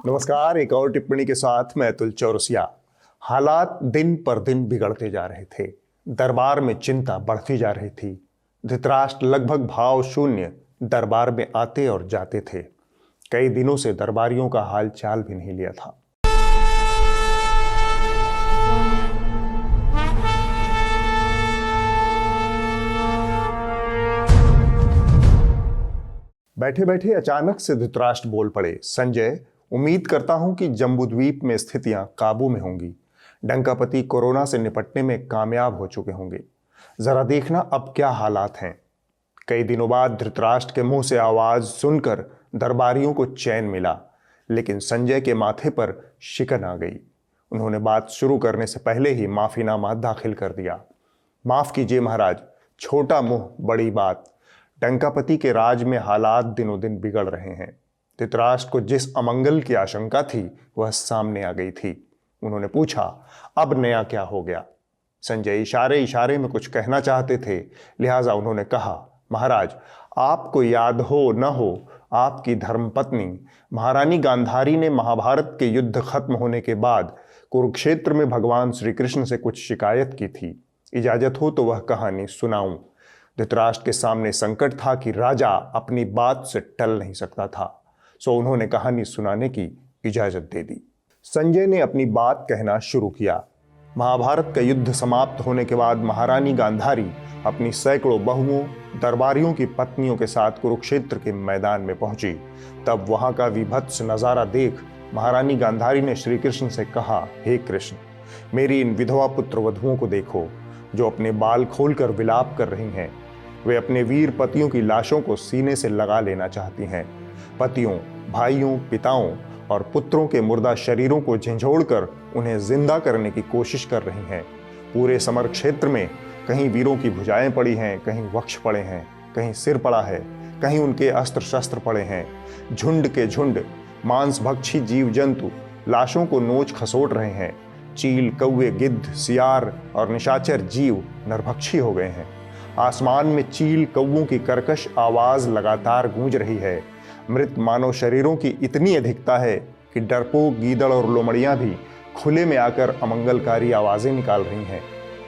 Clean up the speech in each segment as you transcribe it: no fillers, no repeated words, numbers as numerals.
नमस्कार। एक और टिप्पणी के साथ मैं अतुल चौरसिया। हालात दिन पर दिन बिगड़ते जा रहे थे। दरबार में चिंता बढ़ती जा रही थी। धृतराष्ट्र लगभग भाव शून्य दरबार में आते और जाते थे। कई दिनों से दरबारियों का हाल चाल भी नहीं लिया था। बैठे बैठे अचानक से धृतराष्ट्र बोल पड़े, संजय, उम्मीद करता हूं कि जम्बूद्वीप में स्थितियां काबू में होंगी। डंकापति कोरोना से निपटने में कामयाब हो चुके होंगे। जरा देखना अब क्या हालात हैं। कई दिनों बाद धृतराष्ट्र के मुंह से आवाज सुनकर दरबारियों को चैन मिला, लेकिन संजय के माथे पर शिकन आ गई। उन्होंने बात शुरू करने से पहले ही माफीनामा दाखिल कर दिया। माफ कीजिए महाराज, छोटा मुंह बड़ी बात। डंकापति के राज में हालात दिनों दिन बिगड़ रहे हैं। धृतराष्ट्र को जिस अमंगल की आशंका थी वह सामने आ गई थी। उन्होंने पूछा, अब नया क्या हो गया? संजय इशारे इशारे में कुछ कहना चाहते थे, लिहाजा उन्होंने कहा, महाराज, आपको याद हो न हो, आपकी धर्मपत्नी महारानी गांधारी ने महाभारत के युद्ध खत्म होने के बाद कुरुक्षेत्र में भगवान श्री कृष्ण से कुछ शिकायत की थी। इजाजत हो तो वह कहानी सुनाऊं। धृतराष्ट्र के सामने संकट था कि राजा अपनी बात से टल नहीं सकता था, सो उन्होंने कहानी सुनाने की इजाजत दे दी। संजय ने अपनी बात कहना शुरू किया। महाभारत का युद्ध समाप्त होने के बाद महारानी गांधारी अपनी सैकड़ों बहुओं, दरबारियों की पत्नियों के साथ कुरुक्षेत्र के मैदान में पहुंची। तब वहां का विभत्स नजारा देख महारानी गांधारी ने श्री कृष्ण से कहा, हे कृष्ण, मेरी इन विधवा पुत्र वधुओं को देखो, जो अपने बाल खोलकर विलाप कर रही हैं। वे अपने वीर पतियों की लाशों को सीने से लगा लेना चाहती हैं। पतियों, भाइयों, पिताओं और पुत्रों के मुर्दा शरीरों को झंझोड़कर उन्हें जिंदा करने की कोशिश कर रही हैं। पूरे समर क्षेत्र में कहीं वीरों की भुजाएं पड़ी हैं, कहीं वक्ष पड़े हैं, कहीं सिर पड़ा है, कहीं उनके अस्त्र शस्त्र पड़े हैं। झुंड के झुंड मांसभक्षी जीव जंतु लाशों को नोच खसोट रहे हैं। चील, कौवे, गिद्ध, सियार और निशाचर जीव नरभक्षी हो गए हैं। आसमान में चील कौवों की कर्कश आवाज लगातार गूंज रही है। मृत मानव शरीरों की इतनी अधिकता है कि डरपोक गीदड़ और लोमड़ियां भी खुले में आकर अमंगलकारी आवाजें निकाल रही हैं।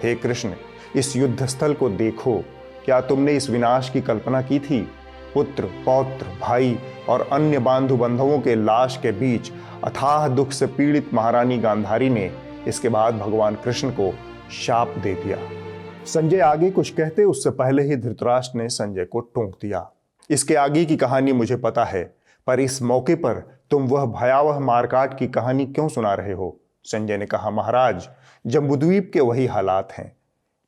हे कृष्ण, इस युद्ध स्थल को देखो। क्या तुमने इस विनाश की कल्पना की थी? पुत्र, पौत्र, भाई और अन्य बांधु बांधवों के लाश के बीच अथाह दुख से पीड़ित महारानी गांधारी ने इसके बाद भगवान कृष्ण को शाप दे दिया। संजय आगे कुछ कहते उससे पहले ही धृतराष्ट्र ने संजय को टोक दिया। इसके आगे की कहानी मुझे पता है, पर इस मौके पर तुम वह भयावह मारकाट की कहानी क्यों सुना रहे हो? संजय ने कहा, महाराज, जम्बूद्वीप के वही हालात हैं।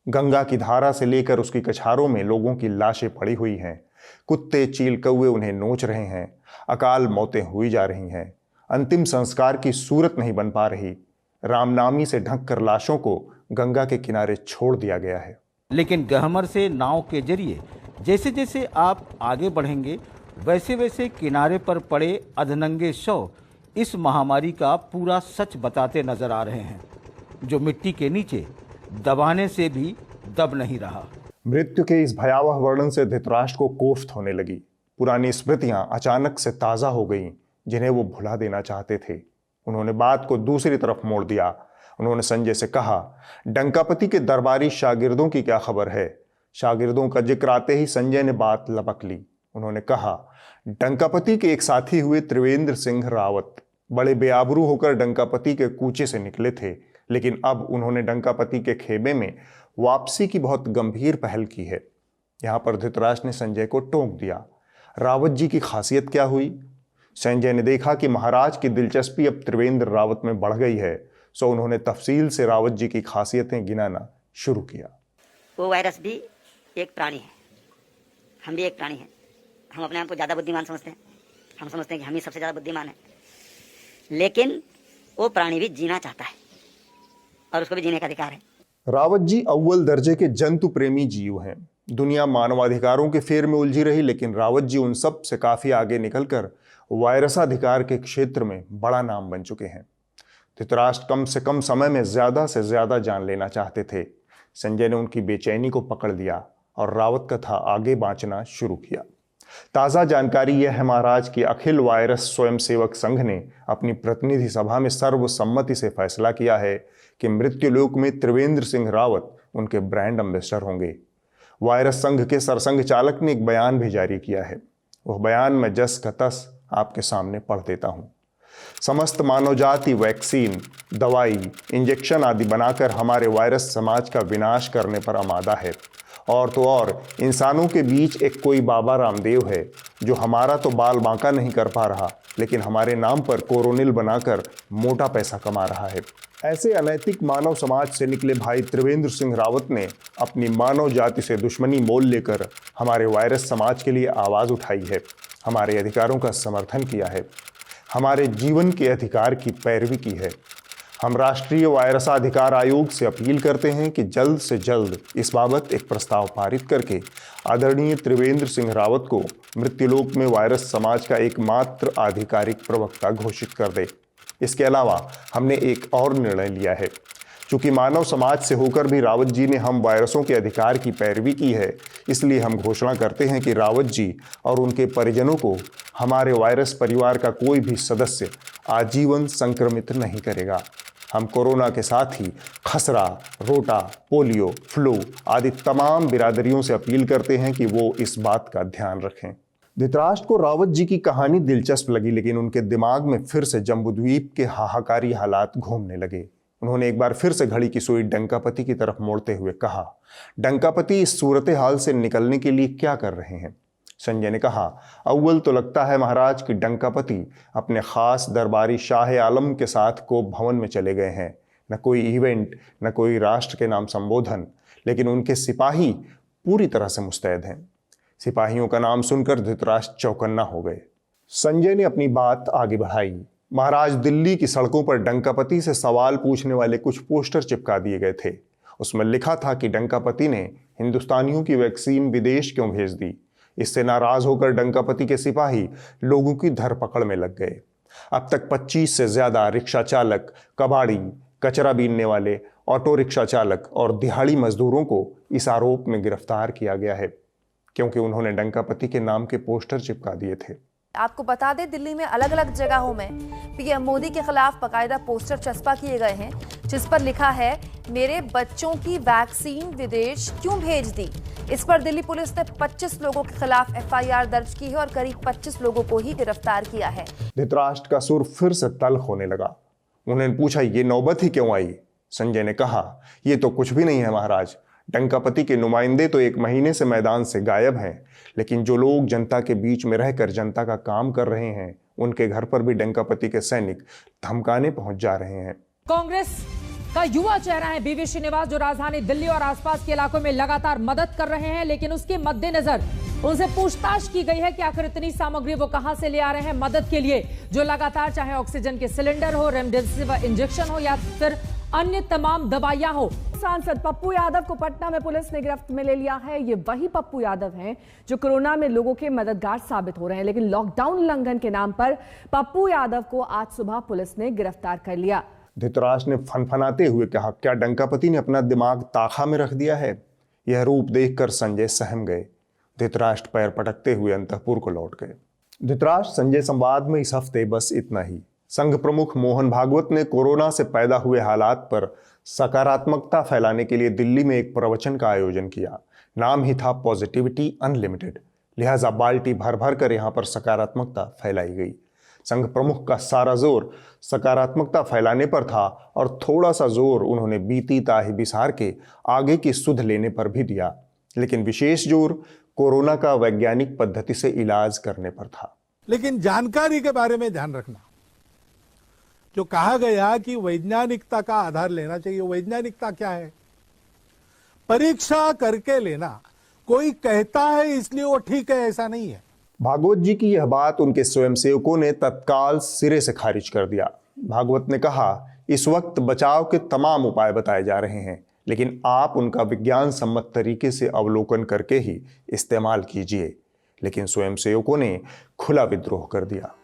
गंगा की धारा से लेकर उसकी कछारों में लोगों की लाशें पड़ी हुई हैं। कुत्ते, चील, कौवे उन्हें नोच रहे हैं। अकाल मौतें हुई जा रही हैं। अंतिम संस्कार की सूरत नहीं बन पा रही। रामनामी से ढककर लाशों को गंगा के किनारे छोड़ दिया गया है। लेकिन गहमर से नाव के जरिए जैसे जैसे आप आगे बढ़ेंगे, वैसे वैसे किनारे पर पड़े अधनंगे शव इस महामारी का पूरा सच बताते नजर आ रहे हैं, जो मिट्टी के नीचे दबाने से भी दब नहीं रहा। मृत्यु के इस भयावह वर्णन से धृतराष्ट्र को कोफ्त होने लगी। पुरानी स्मृतियां अचानक से ताजा हो गईं, जिन्हें वो भुला देना चाहते थे। उन्होंने बात को दूसरी तरफ मोड़ दिया। उन्होंने संजय से कहा, डंकापति के दरबारी शागिर्दों की क्या खबर है? शागिर्दों का जिक्र आते ही संजय ने बात लपक ली। उन्होंने कहा, डंकापति के एक साथी हुए त्रिवेंद्र सिंह रावत बड़े बेआबरू होकर डंकापति के कूचे से निकले थे, लेकिन अब उन्होंने डंकापति के खेमे में वापसी की बहुत गंभीर पहल की है। यहां पर धृतराष्ट्र ने संजय को टोक दिया। रावत जी की खासियत क्या हुई? संजय ने देखा कि महाराज की दिलचस्पी अब त्रिवेंद्र रावत में बढ़ गई है, सो उन्होंने तफसील से रावत जी की खासियतें गिनाना शुरू किया। वो वायरस भी एक प्राणी है, हम भी एक प्राणी हैं। हम अपने आप को ज़्यादा बुद्धिमान समझते हैं। हम समझते हैं कि हम ही सबसे ज़्यादा बुद्धिमान हैं, लेकिन वो प्राणी भी जीना चाहता है और उसको भी जीने का अधिकार है। रावत जी अव्वल दर्जे के जंतु प्रेमी जीव हैं। दुनिया मानवाधिकारों के फेर में उलझी रही, लेकिन रावत जी उन सब से काफी आगे निकलकर वायरसाधिकार के क्षेत्र में बड़ा नाम बन चुके हैं। धृतराष्ट्र कम से कम समय में ज्यादा से ज्यादा जान लेना चाहते थे। संजय ने उनकी बेचैनी को पकड़ लिया और रावत कथा आगे बांचना शुरू किया। ताज़ा जानकारी यह है महाराज कि अखिल वायरस स्वयंसेवक संघ ने अपनी प्रतिनिधि सभा में सर्वसम्मति से फैसला किया है कि मृत्युलोक में त्रिवेंद्र सिंह रावत उनके ब्रांड एम्बेसडर होंगे। वायरस संघ के सरसंघ चालक ने एक बयान भी जारी किया है। वह बयान मैं जस का तस आपके सामने पढ़ देता हूं। समस्त मानव जाति वैक्सीन, दवाई, इंजेक्शन आदि बनाकर हमारे वायरस समाज का विनाश करने पर आमादा है। और तो और इंसानों के बीच एक कोई बाबा रामदेव है जो हमारा तो बाल बांका नहीं कर पा रहा, लेकिन हमारे नाम पर कोरोनिल बनाकर मोटा पैसा कमा रहा है। ऐसे अनैतिक मानव समाज से निकले भाई त्रिवेंद्र सिंह रावत ने अपनी मानव जाति से दुश्मनी मोल लेकर हमारे वायरस समाज के लिए आवाज़ उठाई है, हमारे अधिकारों का समर्थन किया है, हमारे जीवन के अधिकार की पैरवी की है। हम राष्ट्रीय वायरसाधिकार आयोग से अपील करते हैं कि जल्द से जल्द इस बाबत एक प्रस्ताव पारित करके आदरणीय त्रिवेंद्र सिंह रावत को मृत्युलोक में वायरस समाज का एकमात्र आधिकारिक प्रवक्ता घोषित कर दे। इसके अलावा हमने एक और निर्णय लिया है। चूंकि मानव समाज से होकर भी रावत जी ने हम वायरसों के अधिकार की पैरवी की है, इसलिए हम घोषणा करते हैं कि रावत जी और उनके परिजनों को हमारे वायरस परिवार का कोई भी सदस्य आजीवन संक्रमित नहीं करेगा। हम कोरोना के साथ ही खसरा, रोटा, पोलियो, फ्लू आदि तमाम बिरादरियों से अपील करते हैं कि वो इस बात का ध्यान रखें। धृतराष्ट्र को रावत जी की कहानी दिलचस्प लगी, लेकिन उनके दिमाग में फिर से जम्बूद्वीप के हाहाकारी हालात घूमने लगे। उन्होंने एक बार फिर से घड़ी की सुई डंकापति की तरफ मोड़ते हुए कहा, डंकापति इस सूरत हाल से निकलने के लिए क्या कर रहे हैं? संजय ने कहा, अव्वल तो लगता है महाराज कि डंकापति अपने खास दरबारी शाह आलम के साथ कोप भवन में चले गए हैं। न कोई इवेंट, न कोई राष्ट्र के नाम संबोधन, लेकिन उनके सिपाही पूरी तरह से मुस्तैद हैं। सिपाहियों का नाम सुनकर धृतराष्ट्र चौकन्ना हो गए। संजय ने अपनी बात आगे बढ़ाई, महाराज दिल्ली की सड़कों पर डंकापति से सवाल पूछने वाले कुछ पोस्टर चिपका दिए गए थे। उसमें लिखा था कि डंकापति ने हिंदुस्तानियों की वैक्सीन विदेश क्यों भेज दी। इससे नाराज होकर डंकापति के सिपाही लोगों की धरपकड़ में लग गए। अब तक 25 से ज्यादा रिक्शा चालक, कबाड़ी, कचरा बीनने वाले, ऑटो रिक्शा चालक और दिहाड़ी मजदूरों को इस आरोप में गिरफ्तार किया गया है, क्योंकि उन्होंने डंकापति के नाम के पोस्टर चिपका दिए थे। आपको बता दें, दिल्ली में अलग अलग जगहों में पीएम मोदी के खिलाफ बाकायदा पोस्टर चस्पा किए गए हैं, जिस पर लिखा है, मेरे बच्चों की वैक्सीन विदेश क्यों भेज दी। इस पर दिल्ली पुलिस ने 25 लोगों के खिलाफ एफआईआर दर्ज की है और करीब 25 लोगों को ही गिरफ्तार किया है। धृतराष्ट्र का सुर फिर से तल्ख होने लगा। उन्होंने पूछा, ये नौबत ही क्यों आई? संजय ने कहा, ये तो कुछ भी नहीं है महाराज। डंकापति के नुमाइंदे तो 1 महीने से मैदान से गायब हैं, लेकिन जो लोग जनता के बीच में रहकर जनता का काम कर रहे हैं, उनके घर पर भी डंकापति के सैनिक धमकाने पहुंच जा रहे हैं। कांग्रेस का युवा चेहरा है बीवी श्रीनिवास, जो राजधानी दिल्ली और आसपास के इलाकों में लगातार मदद कर रहे हैं, लेकिन उसके मद्देनजर उनसे पूछताछ की गई है कि आखिर इतनी सामग्री वो कहां से ले आ रहे हैं मदद के लिए, जो लगातार चाहे ऑक्सीजन के सिलेंडर हो, रेमडेसिविर इंजेक्शन हो या फिर अन्य तमाम दवाइयां हो। सांसद पप्पू यादव को पटना में पुलिस ने गिरफ्त में ले लिया है। ये वही पप्पू यादव हैं जो कोरोना में लोगों के मददगार साबित हो रहे हैं, लेकिन लॉकडाउन उल्लंघन के नाम पर पप्पू यादव को आज सुबह पुलिस ने गिरफ्तार कर लिया। धृतराष्ट्र ने फनफनाते हुए कहा, क्या डंकापति ने अपना दिमाग ताखा में रख दिया है? यह रूप देखकर संजय सहम गए। धृतराष्ट्र पैर पटकते हुए अंतःपुर को लौट गए। धृतराष्ट्र संजय संवाद में इस हफ्ते बस इतना ही। संघ प्रमुख मोहन भागवत ने कोरोना से पैदा हुए हालात पर सकारात्मकता फैलाने के लिए दिल्ली में एक प्रवचन का आयोजन किया। नाम ही था पॉजिटिविटी अनलिमिटेड। लिहाजा बाल्टी भर भर कर यहाँ पर सकारात्मकता फैलाई गई। संघ प्रमुख का सारा जोर सकारात्मकता फैलाने पर था और थोड़ा सा जोर उन्होंने बीती ताही बिसार के आगे की सुध लेने पर भी दिया, लेकिन विशेष जोर कोरोना का वैज्ञानिक पद्धति से इलाज करने पर था। लेकिन जानकारी के बारे में ध्यान रखना, जो कहा गया कि वैज्ञानिकता का आधार लेना चाहिए, वैज्ञानिकता क्या है? परीक्षा करके लेना। कोई कहता है इसलिए वो ठीक है, ऐसा नहीं है। भागवत जी की यह बात उनके स्वयंसेवकों ने तत्काल सिरे से खारिज कर दिया। भागवत ने कहा, इस वक्त बचाव के तमाम उपाय बताए जा रहे हैं, लेकिन आप उनका विज्ञान सम्मत तरीके से अवलोकन करके ही इस्तेमाल कीजिए। लेकिन स्वयंसेवकों ने खुला विद्रोह कर दिया।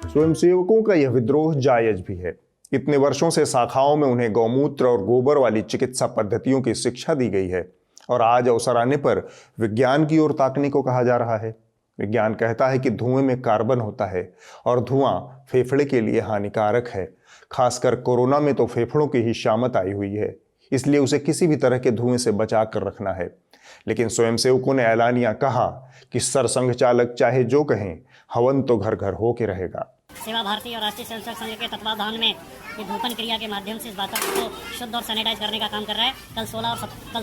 स्वयंसेवकों का यह विद्रोह जायज भी है। इतने वर्षों से शाखाओं में उन्हें गौमूत्र और गोबर वाली चिकित्सा पद्धतियों की शिक्षा दी गई है और आज अवसर आने पर विज्ञान की ओर ताकने को कहा जा रहा है। विज्ञान कहता है कि धुएं में कार्बन होता है और धुआं फेफड़े के लिए हानिकारक है। खासकर कोरोना में तो फेफड़ों की ही शामत आई हुई है, इसलिए उसे किसी भी तरह के धुएं से बचा कर रखना है। लेकिन स्वयंसेवकों ने ऐलानिया कहा कि सरसंघ चालक चाहे जो कहें, हवन तो घर घर हो के रहेगा। सेवा भारती और राष्ट्रीय स्वयंसेवक संघ के तत्वावधान में ये धूपन क्रिया के माध्यम से इस वातावरण को शुद्ध और सैनिटाइज करने का काम कर रहा है। कल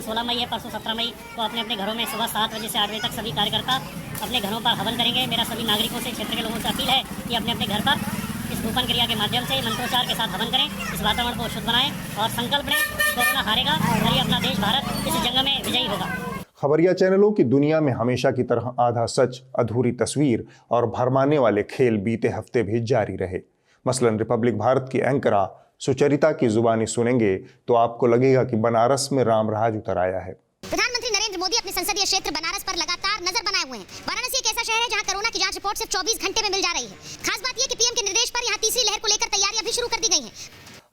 16 मई है, परसों 17 मई को अपने अपने घरों में सुबह 7 बजे से 8 बजे तक सभी कार्यकर्ता अपने घरों पर हवन करेंगे। मेरा सभी नागरिकों से, क्षेत्र के लोगों से अपील है कि अपने अपने घर पर इस धूपन क्रिया के माध्यम से मंत्रोच्चार के साथ हवन करें, इस वातावरण को शुद्ध बनाएं और संकल्प लें कोरोना हारेगा और ये अपना देश भारत इस जंग में विजयी होगा। खबरिया चैनलों की दुनिया में हमेशा की तरह आधा सच, अधूरी तस्वीर और भरमाने वाले खेल बीते हफ्ते भी जारी रहे। मसलन रिपब्लिक भारत की एंकरा सुचरिता की जुबानी सुनेंगे तो आपको लगेगा कि बनारस में रामराज उतर आया है। प्रधानमंत्री नरेंद्र मोदी अपने संसदीय क्षेत्र बनारस पर लगातार नजर बनाए हुए हैं। वाराणसी एक ऐसा शहर है जहां कोरोना की जांच रिपोर्ट सिर्फ 24 घंटे में मिल जा रही है। खास बात यह कि पीएम के निर्देश पर यहां तीसरी लहर को लेकर तैयारियां भी शुरू कर दी गई हैं।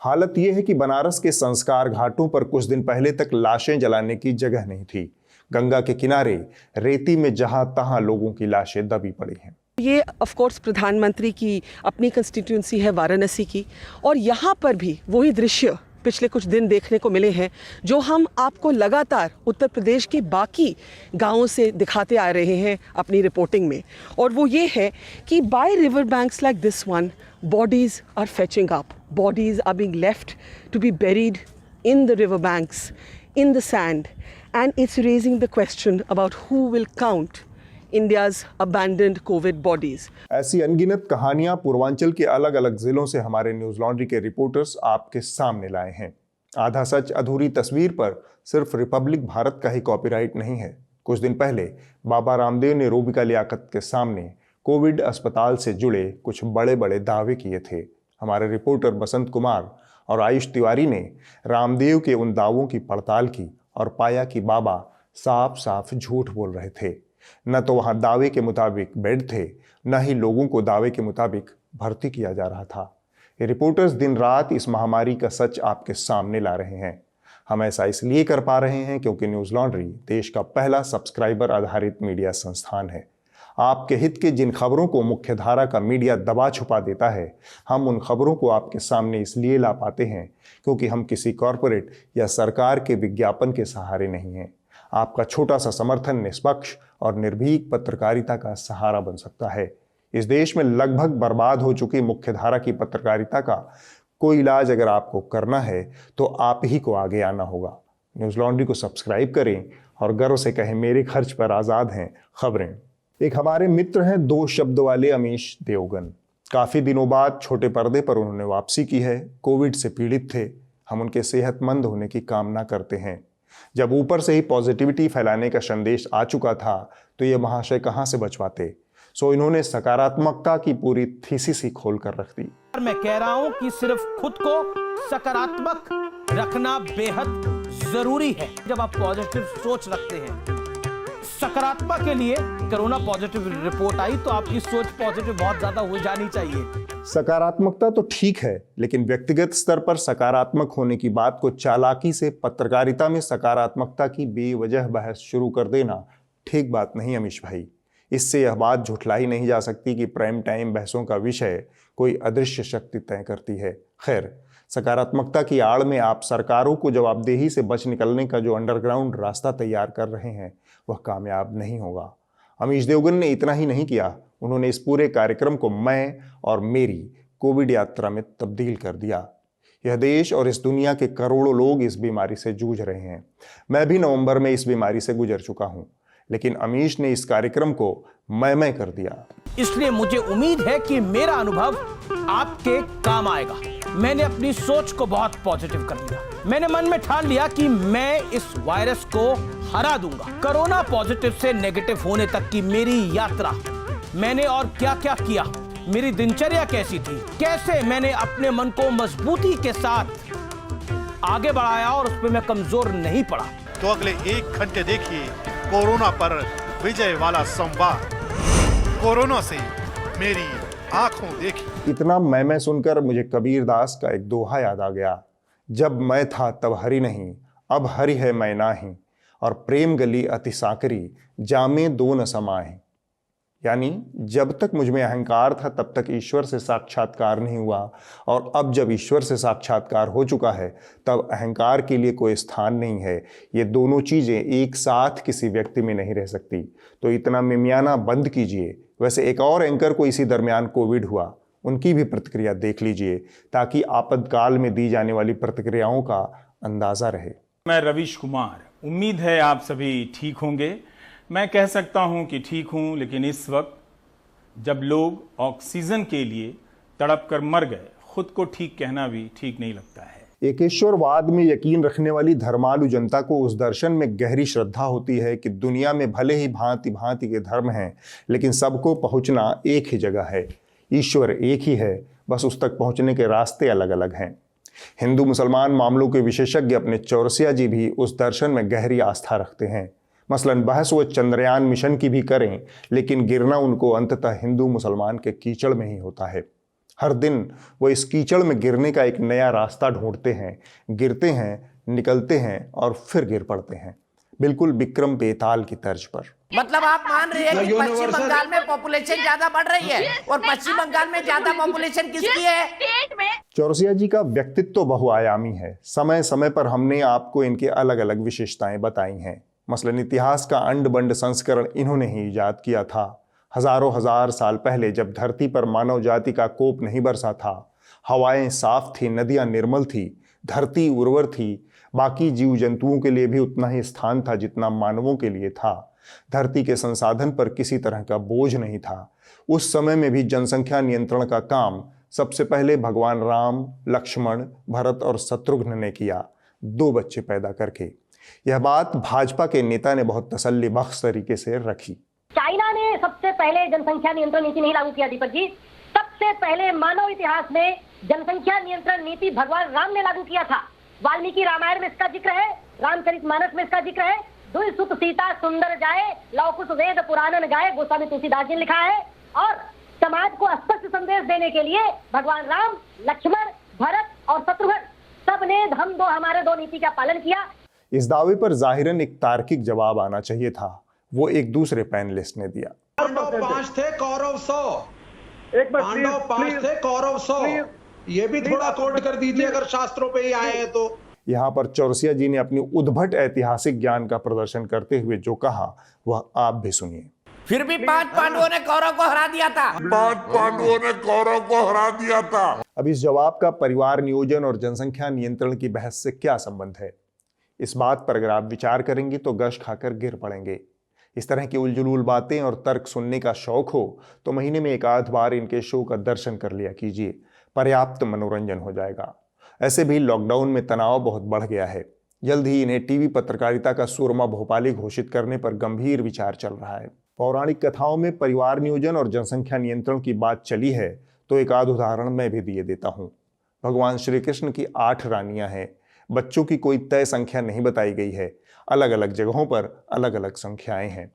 हालत यह है कि बनारस के संस्कार घाटों पर कुछ दिन पहले तक लाशें जलाने की जगह नहीं थी। गंगा के किनारे रेती में जहां तहां लोगों की लाशें दबी पड़ी हैं। ये ऑफ कोर्स प्रधानमंत्री की अपनी कंस्टिट्यूंसी है वाराणसी की, और यहाँ पर भी वही दृश्य पिछले कुछ दिन देखने को मिले हैं जो हम आपको लगातार उत्तर प्रदेश के बाकी गांवों से दिखाते आ रहे हैं अपनी रिपोर्टिंग में। और वो ये है कि by river banks like this one, bodies are fetching up. Bodies are being left to be buried in the river banks, in the sand, and it's raising the question about who will count India's abandoned COVID bodies. ऐसी अनगिनत कहानियां पूर्वांचल के अलग अलग जिलों से हमारे news laundry के रिपोर्टर्स आपके सामने लाए हैं। आधा सच अधूरी तस्वीर पर सिर्फ रिपब्लिक भारत का ही कॉपीराइट नहीं है। कुछ दिन पहले बाबा रामदेव ने रूबिका लियाकत के सामने कोविड अस्पताल से जुड़े कुछ बड़े बड़े दावे किए थे। हमारे रिपोर्टर बसंत कुमार और आयुष तिवारी ने रामदेव के उन दावों की पड़ताल की और पाया कि बाबा साफ साफ झूठ बोल रहे थे। न तो वहां दावे के मुताबिक बेड थे, न ही लोगों को दावे के मुताबिक भर्ती किया जा रहा था। ये रिपोर्टर्स दिन रात इस महामारी का सच आपके सामने ला रहे हैं। हम ऐसा इसलिए कर पा रहे हैं क्योंकि न्यूज लॉन्ड्री देश का पहला सब्सक्राइबर आधारित मीडिया संस्थान है। आपके हित की जिन खबरों को मुख्यधारा का मीडिया दबा छुपा देता है, हम उन खबरों को आपके सामने इसलिए ला पाते हैं क्योंकि हम किसी कॉरपोरेट या सरकार के विज्ञापन के सहारे नहीं हैं। आपका छोटा सा समर्थन निष्पक्ष और निर्भीक पत्रकारिता का सहारा बन सकता है। इस देश में लगभग बर्बाद हो चुकी मुख्यधारा की पत्रकारिता का कोई इलाज अगर आपको करना है तो आप ही को आगे आना होगा। न्यूज लॉन्ड्री को सब्सक्राइब करें और गर्व से कहें, मेरे खर्च पर आज़ाद हैं खबरें। एक हमारे मित्र हैं 2 शब्द वाले अमीश देवगन। काफ़ी दिनों बाद छोटे पर्दे पर उन्होंने वापसी की है। कोविड से पीड़ित थे। हम उनके सेहतमंद होने की कामना करते हैं। जब ऊपर से ही पॉजिटिविटी फैलाने का संदेश आ चुका था तो ये महाशय कहाँ से बच पाते। सो इन्होंने सकारात्मकता की पूरी थीसिस ही खोल कर रख दी। मैं कह रहा हूं कि सिर्फ खुद को सकारात्मक रखना बेहद जरूरी है। जब आप पॉजिटिव सोच रखते हैं, सकारात्मक के लिए कोरोना पॉजिटिव रिपोर्ट आई तो आपकी सोच पॉजिटिव बहुत ज्यादा हो जानी चाहिए। सकारात्मकता तो ठीक है, लेकिन व्यक्तिगत स्तर पर सकारात्मक होने की बात को चालाकी से पत्रकारिता में सकारात्मकता की बेवजह बहस शुरू कर देना ठीक बात नहीं अमीश भाई। इससे यह बात झुठलाई नहीं जा सकती कि प्राइम टाइम बहसों का विषय कोई अदृश्य शक्ति तय करती है। खैर, सकारात्मकता की आड़ में आप सरकारों को जवाबदेही से बच निकलने का जो अंडरग्राउंड रास्ता तैयार कर रहे हैं वह कामयाब नहीं होगा। अमीश देवगन ने इतना ही नहीं किया, उन्होंने इस पूरे कार्यक्रम को मैं और मेरी कोविड यात्रा में तब्दील कर दिया। यह देश और इस दुनिया के करोड़ों लोग इस बीमारी से जूझ रहे हैं। मैं भी नवंबर में इस बीमारी से गुजर चुका हूं, लेकिन अमीश ने इस कार्यक्रम को मैं कर दिया। इसलिए मुझे उम्मीद है कि मेरा अनुभव आपके काम आएगा। मैंने अपनी सोच को बहुत पॉजिटिव कर दिया। मैंने मन में ठान लिया कि मैं इस वायरस को हरा दूंगा। कोरोना पॉजिटिव से नेगेटिव होने तक की मेरी यात्रा, मैंने और क्या क्या किया, मेरी दिनचर्या कैसी थी, कैसे मैंने अपने मन को मजबूती के साथ आगे बढ़ाया और उस पर मैं कमजोर नहीं पड़ा। तो अगले 1 घंटे देखिए कोरोना पर विजय वाला संवाद। कोरोना से मेरी आंखों देखी। इतना मैं सुनकर मुझे कबीरदास का एक दोहा याद आ गया, जब मैं था तब हरि नहीं, अब हरि है मैं नाही, और प्रेम गली अति साकरी, जामे दो न समाए। यानी जब तक मुझ में अहंकार था तब तक ईश्वर से साक्षात्कार नहीं हुआ, और अब जब ईश्वर से साक्षात्कार हो चुका है तब अहंकार के लिए कोई स्थान नहीं है। ये दोनों चीज़ें एक साथ किसी व्यक्ति में नहीं रह सकती। तो इतना मिमियाना बंद कीजिए। वैसे एक और एंकर को इसी दरमियान कोविड हुआ, उनकी भी प्रतिक्रिया देख लीजिए ताकि आपातकाल में दी जाने वाली प्रतिक्रियाओं का अंदाजा रहे। मैं रवीश कुमार, उम्मीद है आप सभी ठीक होंगे। मैं कह सकता हूं कि ठीक हूं, लेकिन इस वक्त जब लोग ऑक्सीजन के लिए तड़प कर मर गए, खुद को ठीक कहना भी ठीक नहीं लगता है। एकेश्वरवाद में यकीन रखने वाली धर्मालु जनता को उस दर्शन में गहरी श्रद्धा होती है कि दुनिया में भले ही भांति भांति के धर्म हैं, लेकिन सबको पहुंचना एक ही जगह है। ईश्वर एक ही है, बस उस तक पहुंचने के रास्ते अलग अलग हैं। हिंदू मुसलमान मामलों के विशेषज्ञ अपने चौरसिया जी भी उस दर्शन में गहरी आस्था रखते हैं। मसलन बहस वो चंद्रयान मिशन की भी करें, लेकिन गिरना उनको अंततः हिंदू मुसलमान के कीचड़ में ही होता है। हर दिन वो इस कीचड़ में गिरने का एक नया रास्ता ढूंढते हैं, गिरते हैं, निकलते हैं और फिर गिर पड़ते हैं, बिल्कुल विक्रम बेताल की तर्ज पर। मतलब आप मान रहे हैं कि पश्चिम बंगाल में पॉपुलेशन ज्यादा बढ़ रही है, और पश्चिम बंगाल में ज्यादा पॉपुलेशन किसकी है? चौरसिया जी का व्यक्तित्व बहुआयामी है। समय समय पर हमने आपको इनके अलग अलग विशेषताएं बताई हैं। मसलन इतिहास का अंड बंड संस्करण इन्होंने ही इजाद किया था। हजारों हजार साल पहले जब धरती पर मानव जाति का कोप नहीं बरसा था, हवाएं साफ थी, नदियां निर्मल थी, धरती उर्वर थी, बाकी जीव जंतुओं के लिए भी उतना ही स्थान था जितना मानवों के लिए था। धरती के संसाधन पर किसी तरह का बोझ नहीं था। उस समय में भी जनसंख्या नियंत्रण का काम सबसे पहले भगवान राम, लक्ष्मण, भरत और शत्रुघ्न ने किया, 2 बच्चे पैदा करके। यह बात भाजपा के नेता ने बहुत तसल्ली बख्श तरीके से रखी। चाइना ने सबसे पहले जनसंख्या नियंत्रण नीति नहीं लागू किया दीपक जी। सबसे पहले मानव इतिहास में जनसंख्या नियंत्रण नीति भगवान राम ने लागू किया था। वाल्मीकि रामायण में इसका जिक्र है, रामचरितमानस में इसका जिक्र है। दुई सुत सीता सुंदर जाए, लौकुश वेद पुराणन गाए, गोस्वामी तुलसीदास जी ने लिखा है। और समाज को स्पष्ट संदेश देने के लिए भगवान राम, लक्ष्मण, भरत और शत्रुघ्न सबने हम दो हमारे दो नीति का पालन किया। इस दावे पर जाहिरन एक तार्किक जवाब आना चाहिए था, वो एक दूसरे पैनलिस्ट ने दिया। पांडव 5 थे, कौरव 100। पांडव 5 थे, कौरव 100। ये भी थोड़ा कोट कर दीजिए अगर शास्त्रों पे ही आए हैं तो। यहाँ पर चौरसिया जी ने अपनी उद्भट ऐतिहासिक ज्ञान का प्रदर्शन करते हुए जो कहा वह आप भी सुनिए। फिर भी 5 पांडवों ने कौरव को हरा दिया था। 5 पांडवों ने कौरव को हरा दिया था। अब इस जवाब का परिवार नियोजन और जनसंख्या नियंत्रण की बहस से क्या संबंध है? इस बात पर अगर आप विचार करेंगे तो गश खाकर गिर पड़ेंगे। इस तरह की उलझुल बातें और तर्क सुनने का शौक हो तो महीने में एक आध बार इनके शो का दर्शन कर लिया कीजिए, पर्याप्त मनोरंजन हो जाएगा। ऐसे भी लॉकडाउन में तनाव बहुत बढ़ गया है। जल्द ही इन्हें टीवी पत्रकारिता का सूरमा भोपाली घोषित करने पर गंभीर विचार चल रहा है। पौराणिक कथाओं में परिवार नियोजन और जनसंख्या नियंत्रण की बात चली है तो एक आध उदाहरण मैं भी दिए देता हूँ। भगवान श्री कृष्ण की 8 रानियां हैं। बच्चों की कोई तय संख्या नहीं बताई गई है, अलग अलग जगहों पर अलग अलग संख्याएं हैं।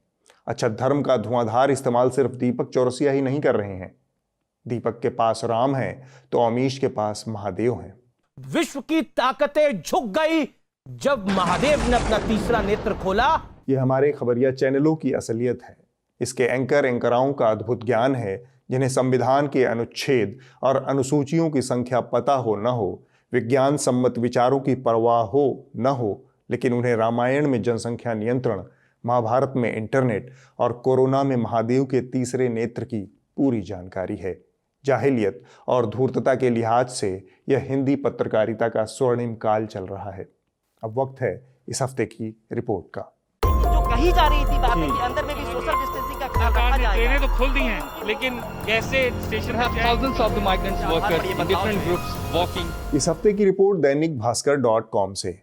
अच्छा, धर्म का धुआंधार इस्तेमाल सिर्फ दीपक चौरसिया ही नहीं कर रहे हैं। दीपक के पास राम है तो अमीश के पास महादेव हैं। विश्व की ताकतें झुक गई जब महादेव ने अपना तीसरा नेत्र खोला। यह हमारे खबरिया चैनलों की असलियत है। इसके एंकराओं का अद्भुत ज्ञान है, जिन्हें संविधान के अनुच्छेद और अनुसूचियों की संख्या पता हो न हो, विज्ञान सम्मत विचारों की परवाह हो न हो, लेकिन उन्हें रामायण में जनसंख्या नियंत्रण, महाभारत में इंटरनेट और कोरोना में महादेव के तीसरे नेत्र की पूरी जानकारी है। जाहिलियत और धूर्तता के लिहाज से यह हिंदी पत्रकारिता का स्वर्णिम काल चल रहा है। अब वक्त है इस हफ्ते की रिपोर्ट का। जो कही जा रही थी बातें कि अंदर में भी सोशल डिस्टेंसिंग का ख्याल रखा जाएगा। ट्रेनें तो खुल दी हैं, लेकिन कैसे स्टेशन पर thousands of the migrants workers in different groups walking। इस हफ्ते की रिपोर्ट दैनिक भास्कर.com से।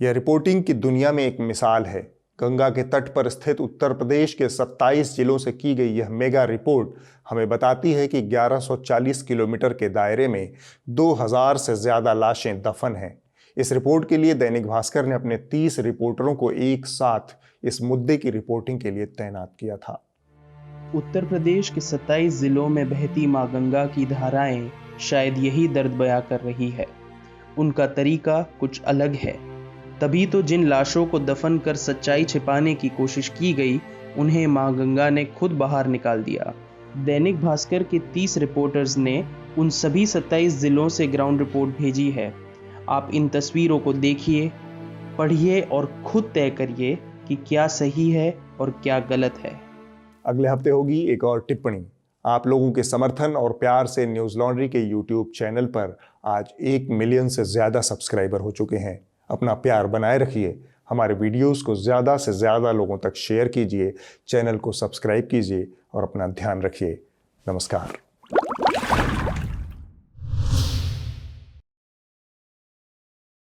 यह रिपोर्टिंग की दुनिया में एक मिसाल है। गंगा के तट पर स्थित उत्तर प्रदेश के 27 जिलों से की गई यह मेगा रिपोर्ट हमें बताती है कि 1140 किलोमीटर के दायरे में 2000 से ज्यादा लाशें दफन हैं। इस रिपोर्ट के लिए दैनिक भास्कर ने अपने 30 रिपोर्टरों को एक साथ इस मुद्दे की रिपोर्टिंग के लिए तैनात किया था। उत्तर प्रदेश के 27 जिलों में बहती मां गंगा की धाराएं शायद यही दर्द बयां कर रही है। उनका तरीका कुछ अलग है। तभी तो जिन लाशों को दफन कर सच्चाई छिपाने की कोशिश की गई, उन्हें मां गंगा ने खुद बाहर निकाल दिया। दैनिक भास्कर के 30 रिपोर्टर्स ने उन सभी 27 जिलों से ग्राउंड रिपोर्ट भेजी है। आप इन तस्वीरों को देखिए, पढ़िए और खुद तय करिए कि क्या सही है और क्या गलत है। अगले हफ्ते होगी एक और टिप्पणी। आप लोगों के समर्थन और प्यार से न्यूज़ लॉन्ड्री के यूट्यूब चैनल पर आज 1 मिलियन से ज़्यादा सब्सक्राइबर हो चुके हैं। अपना प्यार बनाए रखिए, हमारे वीडियोस को ज़्यादा से ज़्यादा लोगों तक शेयर कीजिए, चैनल को सब्सक्राइब कीजिए और अपना ध्यान रखिए। नमस्कार।